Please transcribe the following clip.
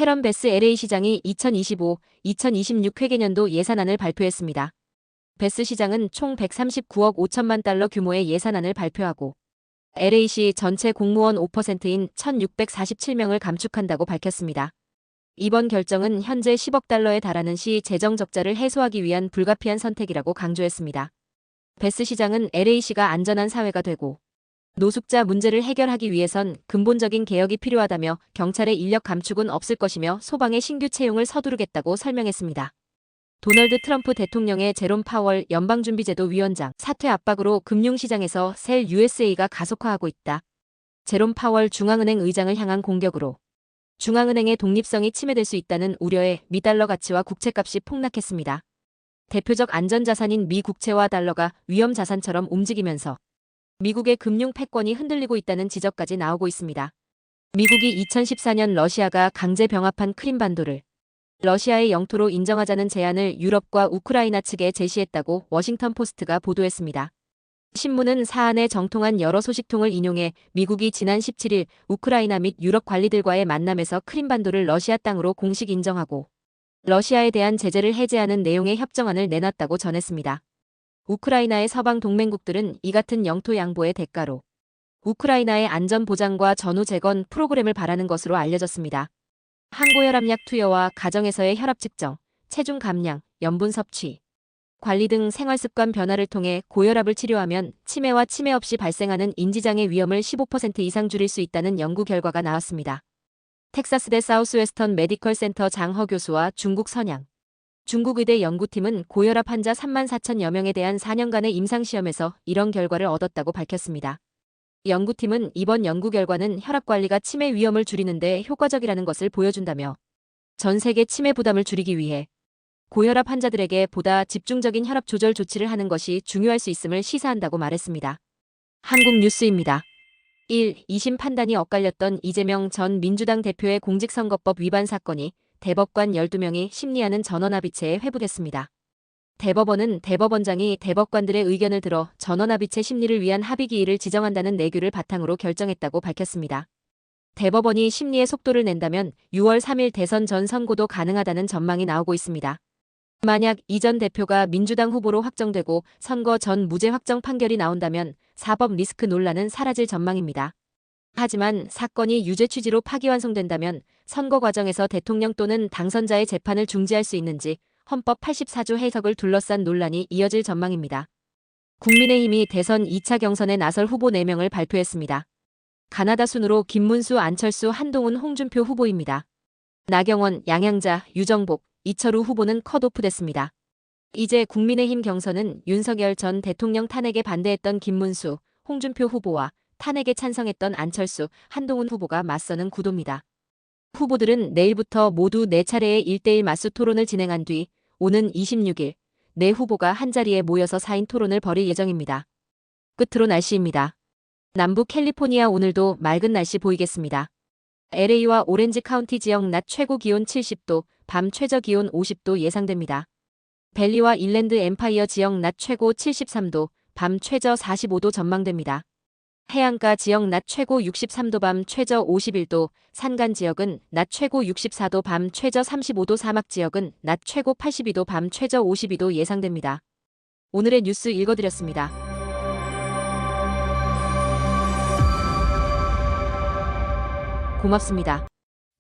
쉐런 베스 LA 시장이 2025-2026 회계년도 예산안을 발표했습니다. 베스 시장은 총 139억 5천만 달러 규모의 예산안을 발표하고 LA시 전체 공무원 5%인 1,647명을 감축한다고 밝혔습니다. 이번 결정은 현재 10억 달러에 달하는 시 재정 적자를 해소하기 위한 불가피한 선택이라고 강조했습니다. 베스 시장은 LA시가 안전한 사회가 되고 노숙자 문제를 해결하기 위해선 근본적인 개혁이 필요하다며 경찰의 인력 감축은 없을 것이며 소방의 신규 채용을 서두르겠다고 설명했습니다. 도널드 트럼프 대통령의 제롬 파월 연방준비제도 위원장 사퇴 압박으로 금융시장에서 셀 USA가 가속화하고 있다. 제롬 파월 중앙은행 의장을 향한 공격으로 중앙은행의 독립성이 침해될 수 있다는 우려에 미 달러 가치와 국채값이 폭락했습니다. 대표적 안전자산인 미 국채와 달러가 위험자산처럼 움직이면서 미국의 금융 패권이 흔들리고 있다는 지적까지 나오고 있습니다. 미국이 2014년 러시아가 강제 병합한 크림반도를 러시아의 영토로 인정하자는 제안을 유럽과 우크라이나 측에 제시했다고 워싱턴 포스트가 보도했습니다. 신문은 사안에 정통한 여러 소식통을 인용해 미국이 지난 17일 우크라이나 및 유럽 관리들과의 만남에서 크림반도를 러시아 땅으로 공식 인정하고 러시아에 대한 제재를 해제하는 내용의 협정안을 내놨다고 전했습니다. 우크라이나의 서방 동맹국들은 이 같은 영토 양보의 대가로 우크라이나의 안전 보장과 전후 재건 프로그램을 바라는 것으로 알려졌습니다. 항고혈압약 투여와 가정에서의 혈압 측정, 체중 감량, 염분 섭취, 관리 등 생활습관 변화를 통해 고혈압을 치료하면 치매와 치매 없이 발생하는 인지장애 위험을 15% 이상 줄일 수 있다는 연구 결과가 나왔습니다. 텍사스대 사우스웨스턴 메디컬 센터 장허 교수와 중국 선양 중국의대 연구팀은 고혈압 환자 3만 4천여 명에 대한 4년간의 임상시험에서 이런 결과를 얻었다고 밝혔습니다. 연구팀은 이번 연구 결과는 혈압관리가 치매 위험을 줄이는 데 효과적이라는 것을 보여준다며 전 세계 치매 부담을 줄이기 위해 고혈압 환자들에게 보다 집중적인 혈압 조절 조치를 하는 것이 중요할 수 있음을 시사한다고 말했습니다. 한국 뉴스입니다. 1. 2심 판단이 엇갈렸던 이재명 전 민주당 대표의 공직선거법 위반 사건이 대법관 12명이 심리하는 전원합의체에 회부됐습니다. 대법원은 대법원장이 대법관들의 의견을 들어 전원합의체 심리를 위한 합의기일을 지정한다는 내규를 바탕으로 결정했다고 밝혔습니다. 대법원이 심리의 속도를 낸다면 6월 3일 대선 전 선고도 가능하다는 전망이 나오고 있습니다. 만약 이 전 대표가 민주당 후보로 확정되고 선거 전 무죄 확정 판결이 나온다면 사법 리스크 논란은 사라질 전망입니다. 하지만 사건이 유죄 취지로 파기환송된다면 선거 과정에서 대통령 또는 당선자의 재판을 중지할 수 있는지 헌법 84조 해석을 둘러싼 논란이 이어질 전망입니다. 국민의힘이 대선 2차 경선에 나설 후보 4명을 발표했습니다. 가나다 순으로 김문수, 안철수, 한동훈, 홍준표 후보입니다. 나경원, 양양자, 유정복, 이철우 후보는 컷오프됐습니다. 이제 국민의힘 경선은 윤석열 전 대통령 탄핵에 반대했던 김문수, 홍준표 후보와 탄핵에 찬성했던 안철수, 한동훈 후보가 맞서는 구도입니다. 후보들은 내일부터 모두 4차례의 1대1 맞수 토론을 진행한 뒤 오는 26일 네 후보가 한자리에 모여서 4인 토론을 벌일 예정입니다. 끝으로 날씨입니다. 남부 캘리포니아 오늘도 맑은 날씨 보이겠습니다. LA와 오렌지 카운티 지역 낮 최고 기온 70도, 밤 최저 기온 50도 예상됩니다. 벨리와 인랜드 엠파이어 지역 낮 최고 73도, 밤 최저 45도 전망됩니다. 해안가 지역 낮 최고 63도, 밤 최저 51도, 산간 지역은 낮 최고 64도, 밤 최저 35도, 사막 지역은 낮 최고 82도, 밤 최저 52도 예상됩니다. 오늘의 뉴스 읽어드렸습니다. 고맙습니다.